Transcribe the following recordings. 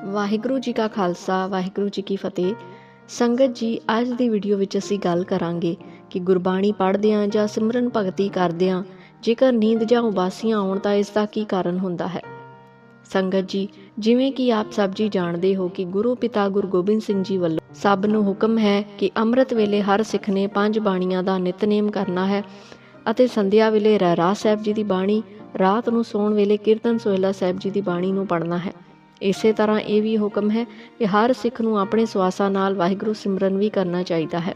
ਵਾਹਿਗੁਰੂ ਜੀ ਕਾ ਖਾਲਸਾ ਵਾਹਿਗੁਰੂ ਜੀ ਕੀ ਫਤਿਹ। ਸੰਗਤ ਜੀ, ਅੱਜ ਦੀ ਵੀਡੀਓ ਵਿੱਚ ਅਸੀਂ ਗੱਲ ਕਰਾਂਗੇ ਕਿ ਗੁਰਬਾਣੀ ਪੜ੍ਹਦਿਆਂ ਜਾਂ ਸਿਮਰਨ ਭਗਤੀ ਕਰਦਿਆਂ ਜੇਕਰ ਨੀਂਦ ਜਾਂ ਉਬਾਸੀਆਂ ਆਉਣ ਤਾਂ ਇਸ ਦਾ ਕੀ ਕਾਰਨ ਹੁੰਦਾ ਹੈ। ਸੰਗਤ ਜੀ, ਜਿਵੇਂ ਕਿ ਆਪ ਸਭ ਜੀ ਜਾਣਦੇ ਹੋ ਕਿ ਗੁਰੂ ਪਿਤਾ ਗੁਰੂ ਗੋਬਿੰਦ ਸਿੰਘ ਜੀ ਵੱਲੋਂ ਸਭ ਨੂੰ ਹੁਕਮ ਹੈ ਕਿ ਅੰਮ੍ਰਿਤ ਵੇਲੇ ਹਰ ਸਿੱਖ ਨੇ 5 ਬਾਣੀਆਂ ਦਾ ਨਿਤਨੇਮ ਕਰਨਾ ਹੈ ਅਤੇ ਸੰਧਿਆ ਵੇਲੇ ਰਹਿਰਾਸ ਸਾਹਿਬ ਜੀ ਦੀ ਬਾਣੀ, ਰਾਤ ਨੂੰ ਸੌਣ ਵੇਲੇ ਕੀਰਤਨ ਸੋਹਿਲਾ ਸਾਹਿਬ ਜੀ ਦੀ ਬਾਣੀ ਨੂੰ ਪੜ੍ਹਨਾ ਹੈ। ਇਸੇ ਤਰ੍ਹਾਂ ਇਹ ਵੀ ਹੁਕਮ ਹੈ ਕਿ ਹਰ ਸਿੱਖ ਨੂੰ ਆਪਣੇ ਸਵਾਸਾਂ ਨਾਲ ਵਾਹਿਗੁਰੂ ਸਿਮਰਨ ਵੀ ਕਰਨਾ ਚਾਹੀਦਾ ਹੈ।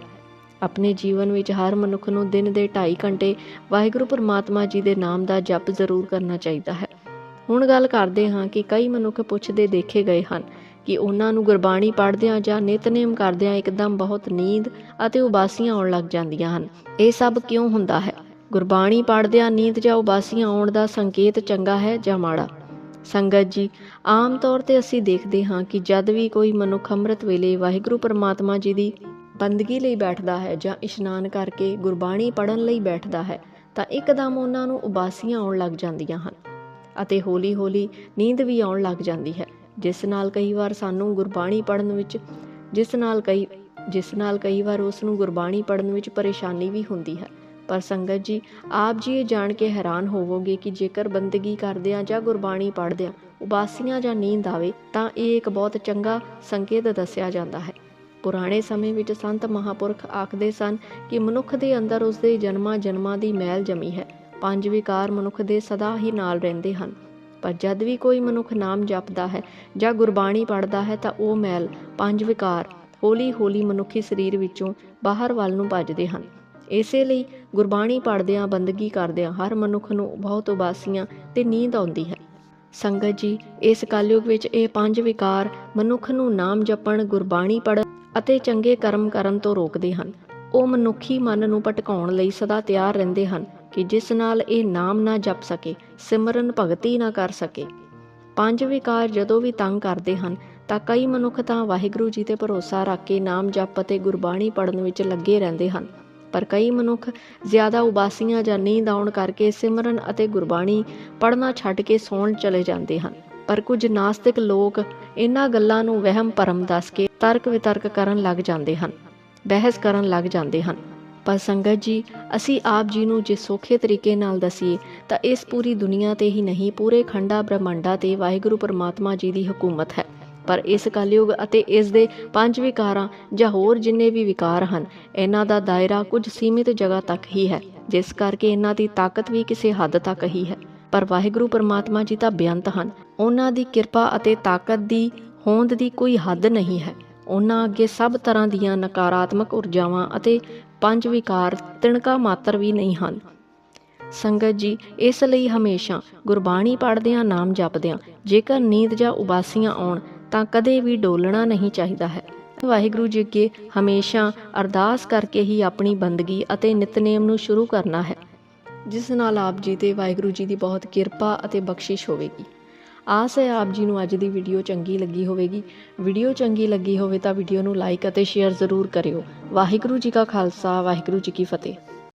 ਆਪਣੇ ਜੀਵਨ ਵਿੱਚ ਹਰ ਮਨੁੱਖ ਨੂੰ ਦਿਨ ਦੇ 2.5 ਘੰਟੇ ਵਾਹਿਗੁਰੂ ਪਰਮਾਤਮਾ ਜੀ ਦੇ ਨਾਮ ਦਾ ਜਪ ਜ਼ਰੂਰ ਕਰਨਾ ਚਾਹੀਦਾ ਹੈ। ਹੁਣ ਗੱਲ ਕਰਦੇ ਹਾਂ ਕਿ ਕਈ ਮਨੁੱਖ ਪੁੱਛਦੇ ਦੇਖੇ ਗਏ ਹਨ ਕਿ ਉਹਨਾਂ ਨੂੰ ਗੁਰਬਾਣੀ ਪੜ੍ਹਦਿਆਂ ਜਾਂ ਨਿਤਨੇਮ ਕਰਦਿਆਂ ਇੱਕਦਮ ਬਹੁਤ ਨੀਂਦ ਅਤੇ ਉਬਾਸੀਆਂ ਆਉਣ ਲੱਗ ਜਾਂਦੀਆਂ ਹਨ। ਇਹ ਸਭ ਕਿਉਂ ਹੁੰਦਾ ਹੈ? ਗੁਰਬਾਣੀ ਪੜ੍ਹਦਿਆਂ ਨੀਂਦ ਜਾਂ ਉਬਾਸੀਆਂ ਆਉਣ ਦਾ ਸੰਕੇਤ ਚੰਗਾ ਹੈ ਜਾਂ ਮਾੜਾ? ਸੰਗਤ ਜੀ, ਆਮ ਤੌਰ 'ਤੇ ਅਸੀਂ ਦੇਖਦੇ ਹਾਂ ਕਿ ਜਦ ਵੀ ਕੋਈ ਮਨੁੱਖ ਅੰਮ੍ਰਿਤ ਵੇਲੇ ਵਾਹਿਗੁਰੂ ਪਰਮਾਤਮਾ ਜੀ ਦੀ ਬੰਦਗੀ ਲਈ ਬੈਠਦਾ ਹੈ ਜਾਂ ਇਸ਼ਨਾਨ ਕਰਕੇ ਗੁਰਬਾਣੀ ਪੜ੍ਹਨ ਲਈ ਬੈਠਦਾ ਹੈ ਤਾਂ ਇੱਕਦਮ ਉਹਨਾਂ ਨੂੰ ਉਬਾਸੀਆਂ ਆਉਣ ਲੱਗ ਜਾਂਦੀਆਂ ਹਨ ਅਤੇ ਹੌਲੀ-ਹੌਲੀ ਨੀਂਦ ਵੀ ਆਉਣ ਲੱਗ ਜਾਂਦੀ ਹੈ, ਜਿਸ ਨਾਲ ਕਈ ਵਾਰ ਸਾਨੂੰ ਗੁਰਬਾਣੀ ਪੜ੍ਹਨ ਵਿੱਚ ਉਸ ਨੂੰ ਗੁਰਬਾਣੀ ਪੜ੍ਹਨ ਵਿੱਚ ਪਰੇਸ਼ਾਨੀ ਵੀ ਹੁੰਦੀ ਹੈ। ਪਰ ਸੰਗਤ ਜੀ, ਆਪ ਜੀ ਇਹ ਜਾਣ ਕੇ ਹੈਰਾਨ ਹੋਵੋਗੇ ਕਿ ਜੇਕਰ ਬੰਦਗੀ ਕਰਦਿਆਂ ਜਾਂ ਗੁਰਬਾਣੀ ਪੜ੍ਹਦਿਆਂ ਉਬਾਸੀਆਂ ਜਾਂ ਨੀਂਦ ਆਵੇ ਤਾਂ ਇਹ ਇੱਕ ਬਹੁਤ ਚੰਗਾ ਸੰਕੇਤ ਦੱਸਿਆ ਜਾਂਦਾ ਹੈ। ਪੁਰਾਣੇ ਸਮੇਂ ਵਿੱਚ ਸੰਤ ਮਹਾਂਪੁਰਖ ਆਖਦੇ ਸਨ ਕਿ ਮਨੁੱਖ ਦੇ ਅੰਦਰ ਉਸਦੇ ਜਨਮਾਂ ਦੀ ਮੈਲ ਜਮੀ ਹੈ। 5 ਵਿਕਾਰ ਮਨੁੱਖ ਦੇ ਸਦਾ ਹੀ ਨਾਲ ਰਹਿੰਦੇ ਹਨ, ਪਰ ਜਦ ਵੀ ਕੋਈ ਮਨੁੱਖ ਨਾਮ ਜਪਦਾ ਹੈ ਜਾਂ ਗੁਰਬਾਣੀ ਪੜ੍ਹਦਾ ਹੈ ਤਾਂ ਉਹ ਮੈਲ 5 ਵਿਕਾਰ ਹੌਲੀ-ਹੌਲੀ ਮਨੁੱਖੀ ਸਰੀਰ ਵਿੱਚੋਂ ਬਾਹਰ ਵੱਲ ਨੂੰ ਭੱਜਦੇ ਹਨ। ਇਸੇ ਲਈ ਗੁਰਬਾਣੀ ਪੜ੍ਹਦਿਆਂ ਬੰਦਗੀ ਕਰਦਿਆਂ ਹਰ ਮਨੁੱਖ ਨੂੰ ਬਹੁਤ ਉਬਾਸੀਆਂ ਤੇ ਨੀਂਦ ਆਉਂਦੀ ਹੈ। ਸੰਗਤ ਜੀ, ਇਸ ਕਲਯੁਗ ਵਿੱਚ ਇਹ 5 ਵਿਕਾਰ ਮਨੁੱਖ ਨੂੰ ਨਾਮ ਜਪਣ, ਗੁਰਬਾਣੀ ਪੜ੍ਹਨ ਅਤੇ ਚੰਗੇ ਕਰਮ ਕਰਨ ਤੋਂ ਰੋਕਦੇ ਹਨ। ਉਹ ਮਨੁੱਖੀ ਮਨ ਨੂੰ ਭਟਕਾਉਣ ਲਈ ਸਦਾ ਤਿਆਰ ਰਹਿੰਦੇ ਹਨ ਕਿ ਜਿਸ ਨਾਲ ਇਹ ਨਾਮ ਨਾ ਜਪ ਸਕੇ, ਸਿਮਰਨ ਭਗਤੀ ਨਾ ਕਰ ਸਕੇ। 5 ਵਿਕਾਰ ਜਦੋਂ ਵੀ ਤੰਗ ਕਰਦੇ ਹਨ ਤਾਂ ਕਈ ਮਨੁੱਖ ਤਾਂ ਵਾਹਿਗੁਰੂ ਜੀ ਤੇ ਭਰੋਸਾ ਰੱਖ ਕੇ ਨਾਮ ਜਪ ਅਤੇ ਗੁਰਬਾਣੀ ਪੜ੍ਹਨ ਵਿੱਚ ਲੱਗੇ ਰਹਿੰਦੇ ਹਨ, ਪਰ ਕਈ ਮਨੁੱਖ ਜ਼ਿਆਦਾ ਉਬਾਸੀਆਂ ਜਾਂ ਨੀਂਦ ਆਉਣ ਕਰਕੇ ਸਿਮਰਨ ਅਤੇ ਗੁਰਬਾਣੀ ਪੜ੍ਹਨਾ ਛੱਡ ਕੇ ਸੌਣ ਚਲੇ ਜਾਂਦੇ ਹਨ। ਪਰ ਕੁਝ ਨਾਸਤਿਕ ਲੋਕ ਇਹਨਾਂ ਗੱਲਾਂ ਨੂੰ ਵਹਿਮ ਭਰਮ ਦੱਸ ਕੇ ਤਰਕ ਵਿਤਰਕ ਕਰਨ ਲੱਗ ਜਾਂਦੇ ਹਨ, ਬਹਿਸ ਕਰਨ ਲੱਗ ਜਾਂਦੇ ਹਨ। ਪਰ ਸੰਗਤ ਜੀ, ਅਸੀਂ ਆਪ ਜੀ ਨੂੰ ਜੇ ਸੌਖੇ ਤਰੀਕੇ ਨਾਲ ਦੱਸੀਏ ਤਾਂ ਇਸ ਪੂਰੀ ਦੁਨੀਆ ਤੇ ਹੀ ਨਹੀਂ, ਪੂਰੇ ਖੰਡਾ ਬ੍ਰਹਮੰਡਾਂ ਤੇ ਵਾਹਿਗੁਰੂ ਪਰਮਾਤਮਾ ਜੀ ਦੀ ਹਕੂਮਤ ਹੈ। ਪਰ ਇਸ ਕਲਯੁਗ ਅਤੇ ਇਸ ਦੇ 5 ਵਿਕਾਰਾਂ ਜਾਂ ਹੋਰ ਜਿੰਨੇ ਵੀ ਵਿਕਾਰ ਹਨ, ਇਹਨਾਂ ਦਾ ਦਾਇਰਾ ਕੁਝ ਸੀਮਿਤ ਜਗ੍ਹਾ ਤੱਕ ਹੀ ਹੈ, ਜਿਸ ਕਰਕੇ ਇਹਨਾਂ ਦੀ ਤਾਕਤ ਵੀ ਕਿਸੇ ਹੱਦ ਤੱਕ ਹੀ ਹੈ। ਪਰ ਵਾਹਿਗੁਰੂ ਪਰਮਾਤਮਾ ਜੀ ਤਾਂ ਬੇਅੰਤ ਹਨ। ਉਹਨਾਂ ਦੀ ਕਿਰਪਾ ਅਤੇ ਤਾਕਤ ਦੀ ਹੋਂਦ ਦੀ ਕੋਈ ਹੱਦ ਨਹੀਂ ਹੈ। ਉਹਨਾਂ ਅੱਗੇ ਸਭ ਤਰ੍ਹਾਂ ਦੀਆਂ ਨਕਾਰਾਤਮਕ ਊਰਜਾਵਾਂ ਅਤੇ 5 ਵਿਕਾਰ ਤਿਣਕਾ ਮਾਤਰ ਵੀ ਨਹੀਂ ਹਨ। ਸੰਗਤ ਜੀ, ਇਸ ਲਈ ਹਮੇਸ਼ਾ ਗੁਰਬਾਣੀ ਪੜ੍ਹਦਿਆਂ, ਨਾਮ ਜਪਦਿਆਂ ਜੇਕਰ ਨੀਂਦ ਜਾਂ ਉਬਾਸੀਆਂ ਆਉਣ ਤਾਂ ਕਦੇ ਵੀ ਡੋਲਣਾ ਨਹੀਂ ਚਾਹੀਦਾ ਹੈ। ਵਾਹਿਗੁਰੂ ਜੀ ਅੱਗੇ ਹਮੇਸ਼ਾ ਅਰਦਾਸ ਕਰਕੇ ਹੀ ਆਪਣੀ ਬੰਦਗੀ ਅਤੇ ਨਿਤਨੇਮ ਨੂੰ ਸ਼ੁਰੂ ਕਰਨਾ ਹੈ, ਜਿਸ ਨਾਲ ਆਪ ਜੀ ਤੇ ਵਾਹਿਗੁਰੂ ਜੀ ਦੀ ਬਹੁਤ ਕਿਰਪਾ ਅਤੇ ਬਖਸ਼ਿਸ਼ ਹੋਵੇਗੀ। ਆਸ ਹੈ ਆਪ ਜੀ ਨੂੰ ਅੱਜ ਦੀ ਵੀਡੀਓ ਚੰਗੀ ਲੱਗੀ ਹੋਵੇਗੀ। ਵੀਡੀਓ ਚੰਗੀ ਲੱਗੀ ਹੋਵੇ ਤਾਂ ਵੀਡੀਓ ਨੂੰ ਲਾਈਕ ਅਤੇ ਸ਼ੇਅਰ ਜ਼ਰੂਰ ਕਰਿਓ। ਵਾਹਿਗੁਰੂ ਜੀ ਕਾ ਖਾਲਸਾ ਵਾਹਿਗੁਰੂ ਜੀ ਕੀ ਫਤਿਹ।